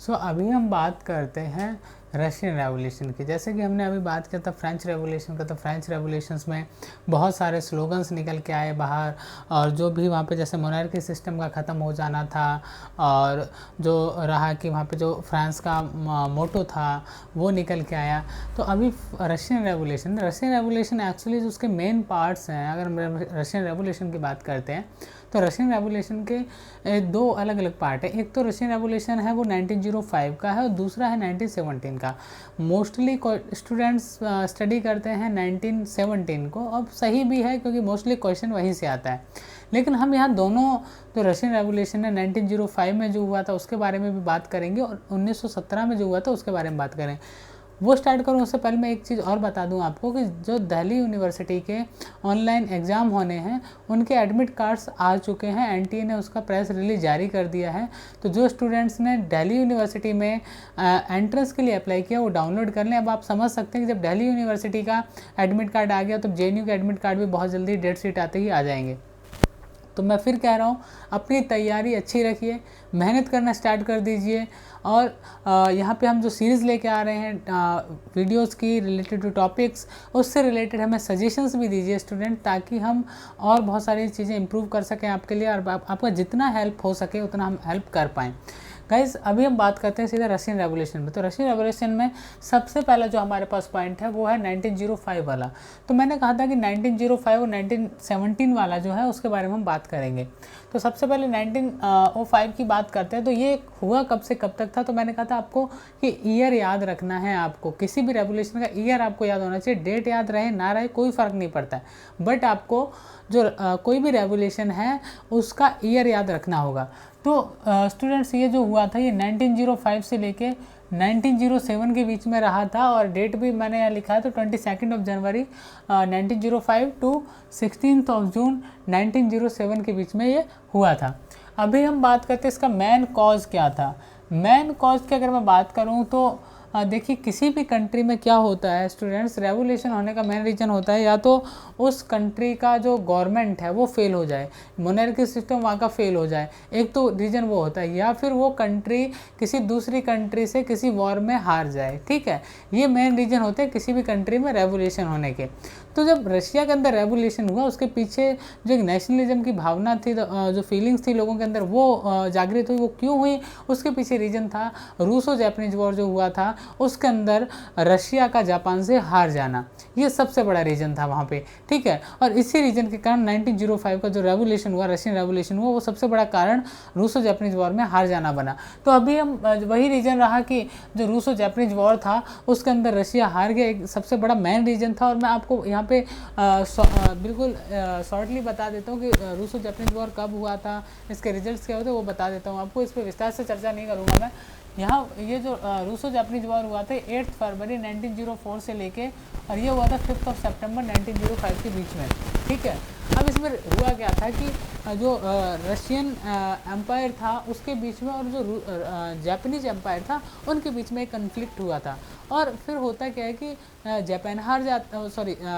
सो अभी हम बात करते हैं रशियन रेवोल्यूशन की। जैसे कि हमने अभी बात किया था फ्रेंच रेवोल्यूशन का, तो फ्रेंच रेवोल्यूशंस में बहुत सारे स्लोगन्स निकल के आए बाहर, और जो भी वहाँ पे जैसे मोनार्की सिस्टम का ख़त्म हो जाना था, और जो रहा कि वहाँ पे जो फ्रांस का मोटो था वो निकल के आया। तो अभी रशियन रेवोल्यूशन एक्चुअली जो उसके मेन पार्ट्स हैं, अगर हम रशियन रेवोल्यूशन की बात करते हैं तो रशियन रेवोल्यूशन के दो अलग अलग पार्ट है। एक तो रशियन रेवोल्यूशन है वो 1905 का है, और दूसरा है 1917 का। मोस्टली स्टूडेंट्स स्टडी करते हैं 1917 को, अब सही भी है क्योंकि मोस्टली क्वेश्चन वहीं से आता है। लेकिन हम यहाँ दोनों जो रशियन रेवोल्यूशन है 1905 में जो हुआ था उसके बारे में भी बात करेंगे, और 1917 में जो हुआ था उसके बारे में बात करें। वो स्टार्ट करूँ उससे पहले मैं एक चीज़ और बता दूं आपको कि जो दिल्ली यूनिवर्सिटी के ऑनलाइन एग्ज़ाम होने हैं उनके एडमिट कार्ड्स आ चुके हैं। एनटीए ने उसका प्रेस रिलीज जारी कर दिया है। तो जो स्टूडेंट्स ने दिल्ली यूनिवर्सिटी में एंट्रेंस के लिए अप्लाई किया वो डाउनलोड कर लें। अब आप समझ सकते हैं कि जब दिल्ली यूनिवर्सिटी का एडमिट कार्ड आ गया तो जेएनयू के एडमिट कार्ड भी बहुत जल्दी डेट शीट आते ही आ जाएंगे। तो मैं फिर कह रहा हूँ, अपनी तैयारी अच्छी रखिए, मेहनत करना स्टार्ट कर दीजिए। और यहाँ पे हम जो सीरीज़ लेके आ रहे हैं वीडियोस की रिलेटेड टू टॉपिक्स, उससे रिलेटेड हमें सजेशंस भी दीजिए स्टूडेंट, ताकि हम और बहुत सारी चीज़ें इंप्रूव कर सकें आपके लिए, और आपका जितना हेल्प हो सके उतना हम हेल्प कर पाएँ। गाइज अभी हम बात करते हैं सीधा रशियन रेवोल्यूशन में। तो रशियन रेवोल्यूशन में सबसे पहला जो हमारे पास पॉइंट है वो है 1905 वाला। तो मैंने कहा था कि 1905 और 1917 वाला जो है उसके बारे में हम बात करेंगे। तो सबसे पहले 1905 की बात करते हैं। तो ये हुआ कब से कब तक था? तो मैंने कहा था आपको कि ईयर याद रखना है। आपको किसी भी रेवोल्यूशन का ईयर आपको याद होना चाहिए। डेट याद रहे ना रहे कोई फ़र्क नहीं पड़ता है, बट आपको जो कोई भी रेवोल्यूशन है उसका ईयर याद रखना होगा। तो स्टूडेंट्स ये जो हुआ था ये 1905 से लेके 1907 के बीच में रहा था, और डेट भी मैंने यहाँ लिखा है तो 22 जनवरी 1905 टू 16 जून 1907 के बीच में ये हुआ था। अभी हम बात करते हैं इसका मेन कॉज क्या था। मेन कॉज की अगर मैं बात करूँ तो देखिए किसी भी कंट्री में क्या होता है स्टूडेंट्स, रेवोल्यूशन होने का मेन रीज़न होता है या तो उस कंट्री का जो गवर्नमेंट है वो फेल हो जाए, मोनार्की सिस्टम वहाँ का फेल हो जाए, एक तो रीज़न वो होता है, या फिर वो कंट्री किसी दूसरी कंट्री से किसी वॉर में हार जाए। ठीक है, ये मेन रीज़न होते हैं किसी भी कंट्री में रेवोल्यूशन होने के। तो जब रशिया के अंदर रेवोल्यूशन हुआ उसके पीछे जो एक नेशनलिज्म की भावना थी, जो फीलिंग्स थी लोगों के अंदर वो जागृत हुई। वो क्यों हुई? उसके पीछे रीज़न था रूसो जापानीज वॉर जो हुआ था उसके अंदर रशिया का जापान से हार जाना, ये सबसे बड़ा रीज़न था वहाँ पे। ठीक है, और इसी रीज़न के कारण 1905 का जो रेवोल्यूशन हुआ, रशियन रेवोल्यूशन हुआ, वो सबसे बड़ा कारण रूसो जापानीज वॉर में हार जाना बना। तो अभी हम वही रीज़न रहा कि जो रूसो जापानीज वॉर था उसके अंदर रशिया हार गया, एक सबसे बड़ा मेन रीज़न था। और मैं आपको यहाँ पे बिल्कुल शॉर्टली बता देता हूँ कि रूसो जापानीज वॉर कब हुआ था, इसके रिजल्ट्स क्या होते हैं वो बता देता हूँ आपको। इस पर विस्तार से चर्चा नहीं करूँगा मैं यहाँ। ये जो रूसो जापानीज वॉर हुआ था 8 फरवरी 1904 से लेके, और ये हुआ था 5 सितंबर 1905 के बीच में। ठीक है, अब इसमें हुआ क्या था कि जो रशियन एम्पायर था उसके बीच में और जो जापानीज एम्पायर था उनके बीच में एक कन्फ्लिक्ट हुआ था। और फिर होता क्या है कि जापान हार जाता,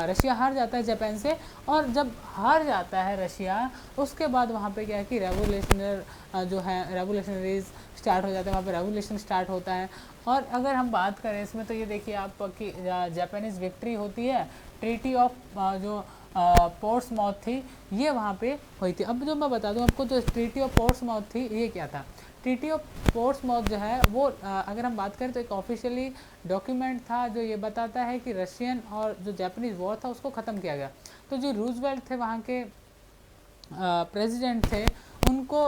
रशिया हार जाता है जापान से, और जब हार जाता है रशिया उसके बाद वहाँ पे क्या है कि रेवोल्यूशनर जो है रेवोल्यूशनरीज स्टार्ट हो जाते हैं, वहाँ पे रेवोल्यूशन स्टार्ट होता है। और अगर हम बात करें इसमें तो ये देखिए आप कि जापानीज विक्ट्री होती है, ट्रीटी ऑफ जो पोर्ट्समाउथ थी ये वहाँ पे हुई थी। अब जो मैं बता दूँ आपको, जो ट्रीटी ऑफ पोर्ट्समाउथ थी ये क्या था। ट्रीटी ऑफ पोर्ट्समाउथ जो है वो अगर हम बात करें तो एक ऑफिशियली डॉक्यूमेंट था जो ये बताता है कि रशियन और जो जापानीज वॉर था उसको ख़त्म किया गया। तो जो रूजवेल्ट थे वहाँ के प्रेसिडेंट थे, उनको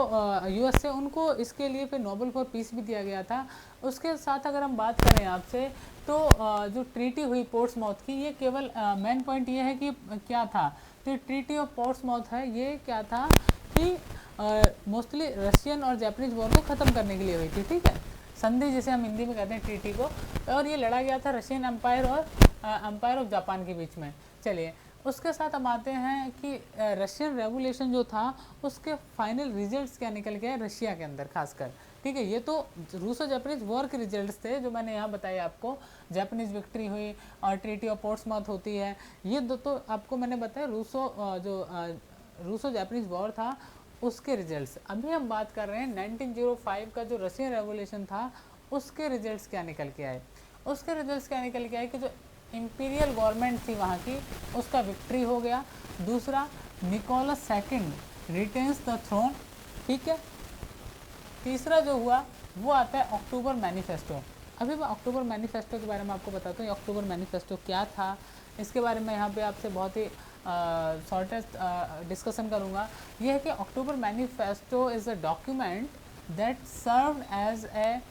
यूएस से उनको इसके लिए फिर नोबेल फॉर पीस भी दिया गया था। उसके साथ अगर हम बात करें आपसे तो जो ट्रीटी हुई पोर्ट्समाउथ की, ये केवल मेन पॉइंट ये है कि क्या था। तो ट्रीटी ऑफ पोर्ट्समाउथ है ये क्या था कि मोस्टली रशियन और जापानीज वॉर को ख़त्म करने के लिए हुई थी। ठीक है, संधि जिसे हम हिंदी में कहते हैं ट्रीटी को, और ये लड़ा गया था रशियन एम्पायर और एम्पायर ऑफ जापान के बीच में। चलिए उसके साथ हम आते हैं कि रशियन रेवोल्यूशन जो था उसके फाइनल रिजल्ट्स क्या निकल गए रशिया के अंदर खासकर। ठीक है, ये तो रूसो जापानीज वॉर के रिजल्ट्स थे जो मैंने यहाँ बताया आपको। जापानीज विक्ट्री हुई और ट्रीटी ऑफ पोर्ट्समाउथ होती है, ये दो तो आपको मैंने बताया रूसो जापानीज वॉर था उसके रिजल्ट्स। अभी हम बात कर रहे हैं 1905 का जो रशियन रेवोल्यूशन था उसके रिजल्ट्स क्या निकल के आए? उसके रिजल्ट्स क्या निकल के आए कि जो इंपीरियल गवर्नमेंट थी वहाँ की, उसका विक्ट्री हो गया। दूसरा, Nicholas second retains the throne, ठीक है। तीसरा जो हुआ वो आता है अक्टूबर मैनिफेस्टो। अभी मैं अक्टूबर मैनिफेस्टो के बारे में आपको बताता हूँ। अक्टूबर मैनिफेस्टो क्या था, इसके बारे में यहाँ पे आपसे बहुत ही शॉर्टेस्ट डिस्कशन करूँगा। ये है कि October manifesto is a document that serve as a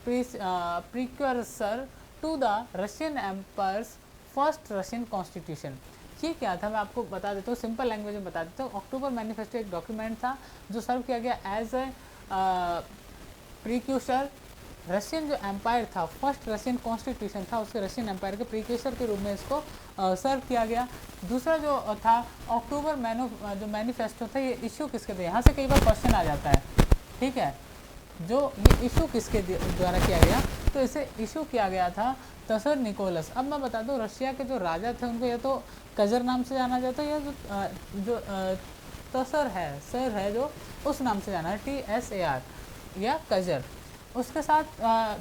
precursor to the Russian empire's first Russian constitution. ये क्या था, मैं आपको बता देता हूँ, सिंपल लैंग्वेज में बता देता हूँ। अक्टूबर मैनिफेस्टो एक डॉक्यूमेंट था जो सर्व किया गया एज ए प्रीक्यूसर, रशियन जो एम्पायर था, फर्स्ट रशियन कॉन्स्टिट्यूशन था, उसके रशियन एम्पायर के प्रीक्यूसर के रूप में इसको सर्व किया गया। दूसरा जो था अक्टूबर जो मैनिफेस्टो था, ये इशू किसके थे, यहाँ से कई बार क्वेश्चन आ जाता है, ठीक है। जो ये इशू किसके द्वारा किया गया, तो इसे इशू किया गया था तसर निकोलस। अब मैं बता दूं, रशिया के जो राजा थे उनको या तो कजर नाम से जाना जाता है, या जो तसर है, सर है, जो उस नाम से जाना है, TSAR या कजर। उसके साथ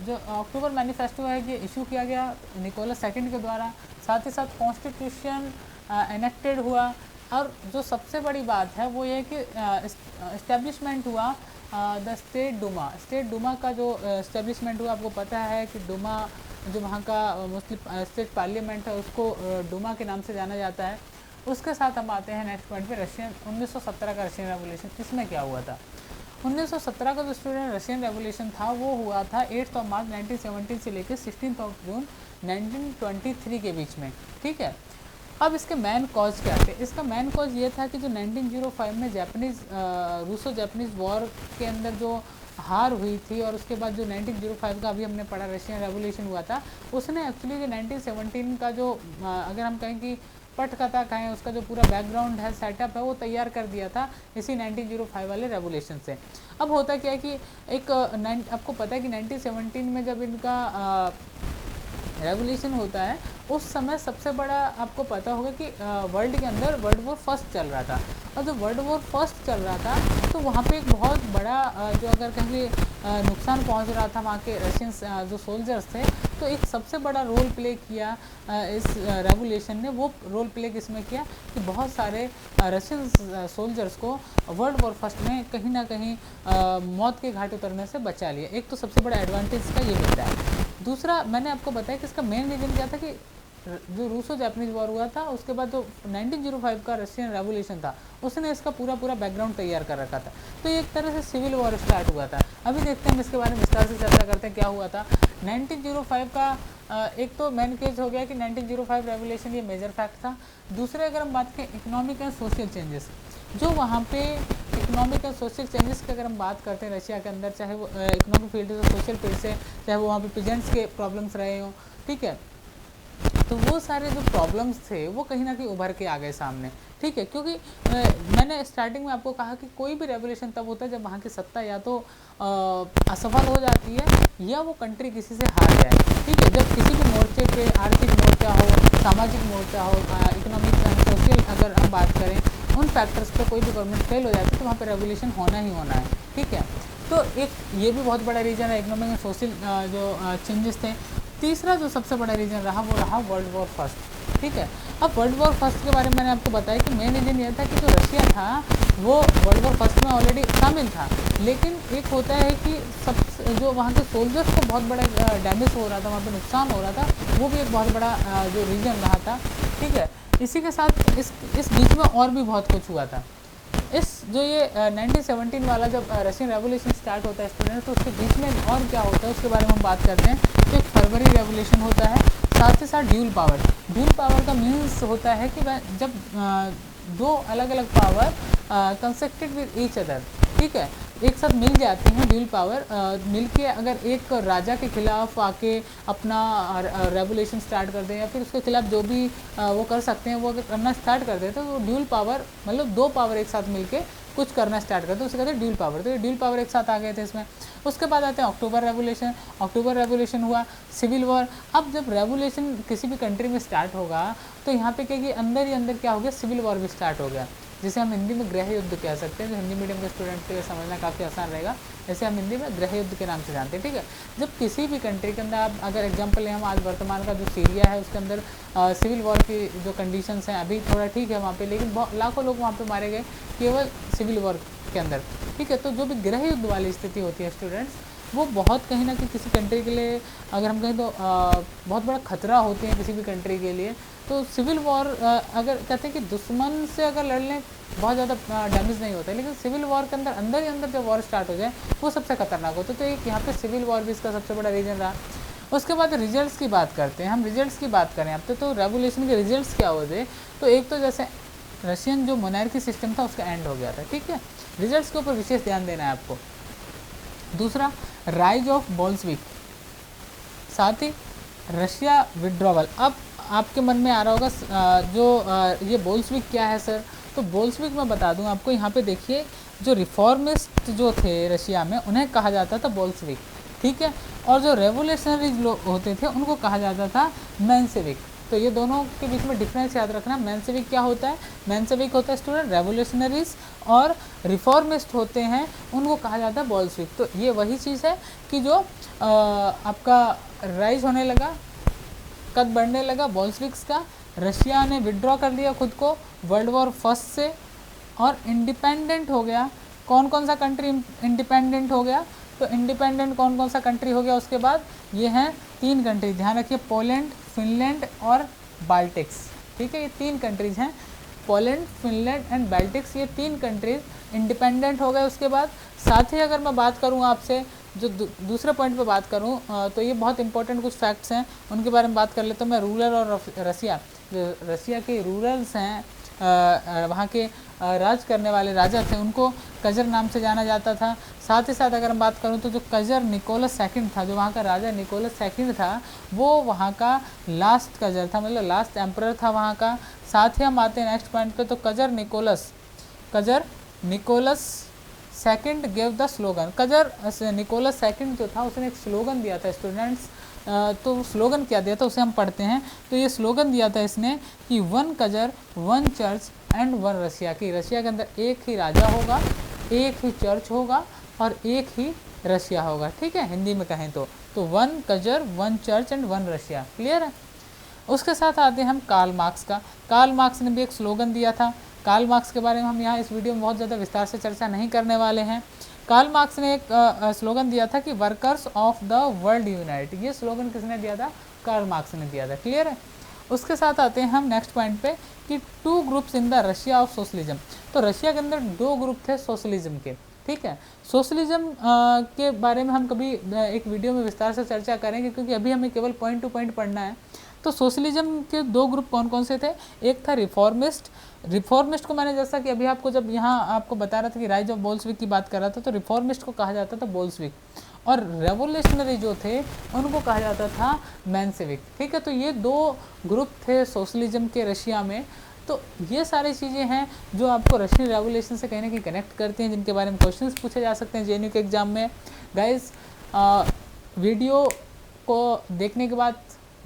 जो अक्टूबर मैनिफेस्टो है ये इशू किया गया निकोलस सेकंड के द्वारा। साथ ही साथ कॉन्स्टिट्यूशन एनेक्टेड हुआ। और जो सबसे बड़ी बात है वो ये कि इस्टेब्लिशमेंट हुआ the state Duma. State Duma का जो इस्टेब्लिशमेंट हुआ, आपको पता है कि डूमा जो वहाँ का मुस्लिम स्टेट पार्लियामेंट है उसको डूमा के नाम से जाना जाता है। उसके साथ हम आते हैं नेक्स्ट पॉइंट पे, रशियन 1917 का रशियन रेवोल्यूशन। इसमें क्या हुआ था, 1917 का जो स्टूडेंट रशियन रेवोल्यूशन था वो हुआ था 8 मार्च 1917 से लेकर 16 जून 1923 के बीच में, ठीक है। अब इसके मेन कॉज क्या थे, इसका मेन कॉज ये था कि जो 1905 में जापानीज़ रूसो जापानीज़ वॉर के अंदर जो हार हुई थी, और उसके बाद जो 1905 का अभी हमने पढ़ा रशियन रेवोल्यूशन हुआ था, उसने एक्चुअली जो 1917 का जो अगर हम कहें कि पटकथा कहें, उसका जो पूरा बैकग्राउंड है, सेटअप है, वो तैयार कर दिया था इसी 1905 वाले रेवोल्यूशन से। अब होता क्या है कि एक आपको पता है कि 1917 में जब इनका रेवोल्यूशन होता है, उस समय सबसे बड़ा आपको पता होगा कि वर्ल्ड के अंदर वर्ल्ड वॉर फर्स्ट चल रहा था। और जब वर्ल्ड वॉर फर्स्ट चल रहा था तो वहाँ पे एक बहुत बड़ा जो अगर कहेंगे नुकसान पहुँच रहा था वहाँ के रशियन जो सोल्जर्स थे। तो एक सबसे बड़ा रोल प्ले किया इस रेवोल्यूशन ने, वो रोल प्ले किसमें किया कि बहुत सारे रशियन सोल्जर्स को वर्ल्ड वॉर फर्स्ट में कहीं ना कहीं मौत के घाट उतरने से बचा लिया। एक तो सबसे बड़ा एडवांटेज इसका ये मिलता है। दूसरा, मैंने आपको बताया कि इसका मेन रीज़न क्या था कि जो रूसो जापानीज वॉर हुआ था, उसके बाद जो 1905 का रशियन रेवोल्यूशन था, उसने इसका पूरा बैकग्राउंड तैयार कर रखा था। तो एक तरह से सिविल वॉर स्टार्ट हुआ था। अभी देखते हैं इसके बारे में विस्तार से चर्चा करते हैं क्या हुआ था 1905 का। एक तो मेन केस हो गया कि 1905 रेवोल्यूशन ये मेजर फैक्ट था। दूसरे, अगर हम बात करें इकोनॉमिक एंड सोशल चेंजेस, जो वहाँ पे इकोनॉमिक एंड सोशल चेंजेस की अगर हम बात करते हैं रशिया के अंदर, चाहे वो इकोनॉमिक फील्ड से, सोशल फील्ड से, चाहे वो वहाँ पे पीजेंट्स के प्रॉब्लम्स रहे हों, ठीक है, तो वो सारे जो प्रॉब्लम्स थे वो कहीं ना कहीं उभर के आ गए सामने, ठीक है। क्योंकि मैंने स्टार्टिंग में आपको कहा कि कोई भी रेवोल्यूशन तब होता है जब वहाँ की सत्ता या तो असफल हो जाती है या वो कंट्री किसी से हार जाए, ठीक है। जब किसी भी मोर्चे पे, आर्थिक मोर्चा हो, सामाजिक मोर्चा हो, इकोनॉमिक एंड सोशल अगर हम बात करें, उन फैक्टर्स पे कोई भी गवर्नमेंट फेल हो जाती है तो वहाँ पे रेवोल्यूशन होना ही होना है, ठीक है। तो एक ये भी बहुत बड़ा रीज़न है, इकोनॉमिक एंड सोशल जो चेंजेस थे। तीसरा जो सबसे बड़ा रीज़न रहा वो रहा वर्ल्ड वॉर फर्स्ट, ठीक है। अब वर्ल्ड वॉर फर्स्ट के बारे में मैंने आपको बताया कि मेन रीज़न ये था कि जो रशिया था वो वर्ल्ड वॉर फर्स्ट में ऑलरेडी शामिल था, लेकिन एक होता है कि सब जो वहाँ के सोल्जर्स को बहुत बड़ा डैमेज हो रहा था, वहाँ पे नुकसान हो रहा था, वो भी एक बहुत बड़ा जो रीज़न रहा था, ठीक है। इसी के साथ इस बीच में और भी बहुत कुछ हुआ था। इस जो ये 1917 वाला जब रशियन रेवोल्यूशन स्टार्ट होता है स्टूडेंट, तो उसके बीच में और क्या होता है उसके बारे में हम बात करते हैं। तो एक फरवरी रेवोल्यूशन होता है, साथ ही साथ ड्यूल पावर। ड्यूल पावर का मीन्स होता है कि जब दो अलग अलग पावर कंसेक्टेड विद ईच अदर, ठीक है, एक साथ मिल जाती हैं, ड्यूल पावर मिल के अगर एक राजा के खिलाफ आके अपना रेवोल्यूशन स्टार्ट कर दें या फिर उसके खिलाफ जो भी वो कर सकते हैं वो अगर करना स्टार्ट कर देते हैं तो ड्यूल पावर मतलब दो पावर एक साथ मिलके कुछ करना स्टार्ट करते हैं, उसे कहते हैं ड्यूल पावर। तो ये ड्यूल पावर एक साथ आ गए थे इसमें। उसके बाद आते हैं अक्टूबर रेवोल्यूशन। अक्टूबर रेवोल्यूशन हुआ, सिविल वॉर। अब जब रेवोल्यूशन किसी भी कंट्री में स्टार्ट होगा तो यहाँ पे क्या कि अंदर ही अंदर क्या हो गया, सिविल वॉर भी स्टार्ट हो गया। जिसे हम हिंदी में गृह युद्ध कह सकते हैं, जो हिंदी मीडियम के स्टूडेंट के लिए समझना काफ़ी आसान रहेगा। ऐसे हम हिंदी में गृह युद्ध के नाम से जानते हैं, ठीक है। जब किसी भी कंट्री के अंदर आप अगर एग्जांपल लें, हम आज वर्तमान का जो सीरिया है उसके अंदर सिविल वॉर की जो कंडीशंस हैं अभी थोड़ा ठीक है वहाँ पे, लेकिन लाखों लोग वहाँ पे मारे गए केवल सिविल वॉर के अंदर, ठीक है। तो जो भी गृह युद्ध वाली स्थिति होती है स्टूडेंट्स, वो बहुत कहीं ना कहीं किसी कंट्री के लिए अगर हम कहें तो बहुत बड़ा खतरा होती है किसी भी कंट्री के लिए। तो सिविल वॉर अगर कहते हैं कि दुश्मन से अगर लड़ लें बहुत ज़्यादा डैमेज नहीं होता है, लेकिन सिविल वॉर के अंदर ही अंदर जब वॉर स्टार्ट हो जाए वो सबसे खतरनाक होता है। तो एक यहाँ पे सिविल वॉर भी इसका सबसे बड़ा रीजन रहा। उसके बाद रिजल्ट्स की बात करते हैं, हम रिजल्ट्स की बात करें अब तो रेवोल्यूशन के रिजल्ट्स क्या होते। तो एक तो जैसे रशियन जो मोनार्की सिस्टम था उसका एंड हो गया था, ठीक है। रिजल्ट्स के ऊपर विशेष ध्यान देना है आपको। दूसरा, राइज ऑफ बोल्शेविक, साथ ही रशिया विड्रॉवल। अब आपके मन में आ रहा होगा ये बोल्शेविक क्या है सर। तो बोल्शेविक मैं बता दूं आपको, यहाँ पे देखिए जो रिफॉर्मिस्ट जो थे रशिया में उन्हें कहा जाता था बोल्शेविक, ठीक है। और जो रेवोल्यूशनरी लोग होते थे उनको कहा जाता था मेंशेविक। तो ये दोनों के बीच में डिफरेंस याद रखना। मेंशेविक क्या होता है, मेंशेविक होता है स्टूडेंट रेवोल्यूशनरीज, और रिफॉर्मिस्ट होते हैं उनको कहा जाता है बोल्शेविक। तो ये वही चीज़ है कि जो आपका राइज होने लगा, कद बढ़ने लगा बोल्शेविक्स का, रशिया ने विड्रॉ कर लिया खुद को वर्ल्ड वॉर फर्स्ट से और इंडिपेंडेंट हो गया। कौन कौन सा कंट्री इंडिपेंडेंट हो गया, तो इंडिपेंडेंट कौन कौन सा कंट्री हो गया उसके बाद, ये हैं 3 कंट्री, ध्यान रखिए, पोलैंड, फिनलैंड और बाल्टिक्स, ठीक है। ये 3 कंट्रीज़ हैं, पोलैंड, फिनलैंड एंड बाल्टिक्स, ये 3 कंट्रीज इंडिपेंडेंट हो गए उसके बाद। साथ ही अगर मैं बात करूँ आपसे जो दूसरे पॉइंट पे बात करूँ तो ये बहुत इंपॉर्टेंट कुछ फैक्ट्स हैं उनके बारे में बात कर लेता हूँ मैं। रूरल और रसिया, जो रसिया के रूरल्स हैं वहाँ के राज करने वाले राजा थे उनको कजर नाम से जाना जाता था। साथ ही साथ अगर हम बात करूँ तो जो कजर निकोलस सेकंड था, जो वहाँ का राजा निकोलस सेकंड था, वो वहाँ का लास्ट कजर था, मतलब लास्ट एम्परर था वहाँ का। साथ ही हम आते हैं नेक्स्ट पॉइंट पे, तो tsar Nicholas second gave the slogan. Tsar Nicholas second जो था उसने एक स्लोगन दिया था स्टूडेंट्स। तो स्लोगन क्या दिया था उसे हम पढ़ते हैं। तो ये स्लोगन दिया था इसने कि 1 कजर 1 चर्च एंड 1 रशिया, की रशिया के अंदर एक ही राजा होगा, एक ही चर्च होगा और एक ही रशिया होगा, ठीक है, हिंदी में कहें तो 1 कजर 1 चर्च एंड 1 रशिया, क्लियर है। उसके साथ आते हैं हम कार्ल मार्क्स का। कार्ल मार्क्स ने भी एक स्लोगन दिया था। कार्ल मार्क्स के बारे में हम यहाँ इस वीडियो में बहुत ज़्यादा विस्तार से चर्चा नहीं करने वाले हैं। कार्ल मार्क्स ने एक स्लोगन दिया था कि workers of the world unite. ये स्लोगन किसने दिया था, कार्ल मार्क्स ने दिया था, क्लियर है। उसके साथ आते हैं हम नेक्स्ट पॉइंट पे कि 2 groups in the Russia of socialism. तो रशिया के अंदर 2 ग्रुप थे सोशलिज्म के, ठीक है। सोशलिज्म के बारे में हम कभी एक वीडियो में विस्तार से चर्चा करेंगे, क्योंकि अभी हमें केवल पॉइंट टू पॉइंट पढ़ना है। तो सोशलिज्म के 2 ग्रुप कौन कौन से थे, एक था रिफॉर्मिस्ट को मैंने जैसा कि अभी आपको जब यहाँ आपको बता रहा था कि राइज ऑफ बोल्शेविक की बात कर रहा था, तो रिफॉर्मिस्ट को कहा जाता था बोल्शेविक, और रेवोल्यूशनरी जो थे उनको कहा जाता था मेंशेविक, ठीक है। तो ये 2 ग्रुप थे सोशलिज्म के रशिया में। तो ये सारी चीज़ें हैं जो आपको रशियन रेवोल्यूशन से कहीं ना कहीं कनेक्ट करती हैं, जिनके बारे में क्वेश्चंस पूछे जा सकते हैं जेएनयू के एग्ज़ाम में। गाइस वीडियो को देखने के बाद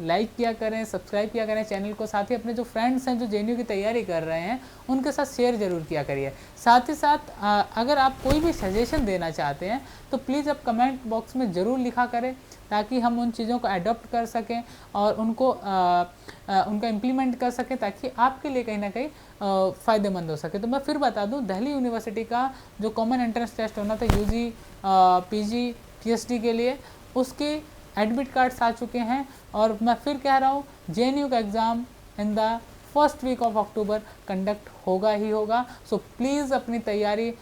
लाइक किया करें, सब्सक्राइब किया करें चैनल को। साथ ही अपने जो फ्रेंड्स हैं जो जेएनयू की तैयारी कर रहे हैं उनके साथ शेयर ज़रूर किया करिए। साथ ही साथ अगर आप कोई भी सजेशन देना चाहते हैं तो प्लीज़ आप कमेंट बॉक्स में ज़रूर लिखा करें, ताकि हम उन चीज़ों को अडॉप्ट कर सकें और उनको उनका इम्प्लीमेंट कर सकें, ताकि आपके लिए कहीं ना कहीं फ़ायदेमंद हो सके। तो मैं फिर बता दूं, दिल्ली यूनिवर्सिटी का जो कॉमन एंट्रेंस टेस्ट होना था यूजी पीजी पीएचडी के लिए, उसके एडमिट कार्ड्स आ चुके हैं। और मैं फिर कह रहा हूँ, जेएनयू का exam in the first week of October conduct होगा ही होगा। सो प्लीज़ अपनी तैयारी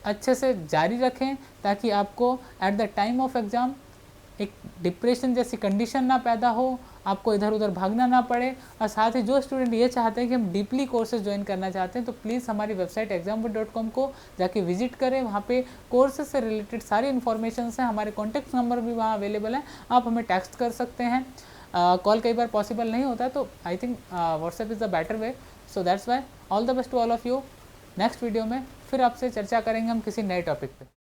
अच्छे से जारी रखें, ताकि आपको at the time of exam एक डिप्रेशन जैसी कंडीशन ना पैदा हो, आपको इधर उधर भागना ना पड़े। और साथ ही जो स्टूडेंट ये चाहते हैं कि हम डीपली कोर्सेज ज्वाइन करना चाहते हैं, तो प्लीज़ हमारी वेबसाइट examboot.com को जाके विजिट करें। वहाँ पे कोर्सेज से रिलेटेड सारी इन्फॉर्मेशन हैं, हमारे कॉन्टैक्ट नंबर भी वहाँ अवेलेबल हैं, आप हमें टेक्स्ट कर सकते हैं। कॉल कई बार पॉसिबल नहीं होता है, तो I think WhatsApp is the better way. So that's why all the best to all of you. Next video में फिर आपसे चर्चा करेंगे हम किसी नए टॉपिक पे।